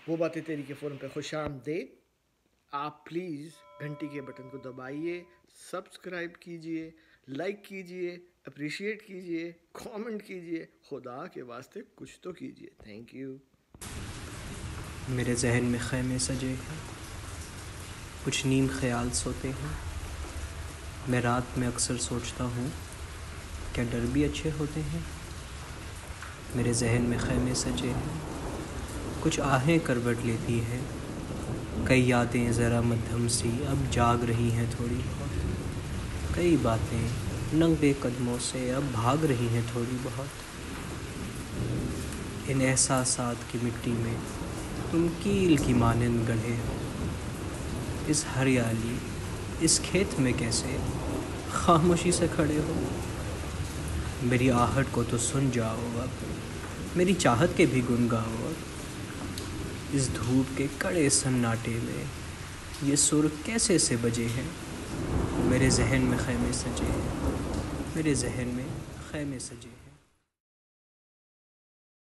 वो बातें तेरी के फ़ोरम पे खुशामदीद। आप प्लीज़ घंटी के बटन को दबाइए, सब्सक्राइब कीजिए, लाइक कीजिए, अप्रिशिएट कीजिए, कमेंट कीजिए, खुदा के वास्ते कुछ तो कीजिए। Thank you. मेरे जहन में ख़ैमे सजे हैं, कुछ नीम ख्याल सोते हैं। मैं रात में अक्सर सोचता हूँ, क्या डर भी अच्छे होते हैं। मेरे जहन में ख़ैमे सजे हैं, कुछ आहें करवट लेती हैं। कई यादें ज़रा मध्यम सी अब जाग रही हैं थोड़ी बहुत। कई बातें नंगे कदमों से अब भाग रही हैं थोड़ी बहुत। इन एहसासात की मिट्टी में तुम कील की मानंद गढ़े हो। इस हरियाली, इस खेत में कैसे खामोशी से खड़े हो। मेरी आहट को तो सुन जाओ अब, मेरी चाहत के भी गुन गाओ अब। इस धूप के कड़े सन्नाटे में ये सुर कैसे से बजे हैं। मेरे जहन में ख़ैमे सजे हैं, मेरे जहन में ख़ैमे सजे हैं।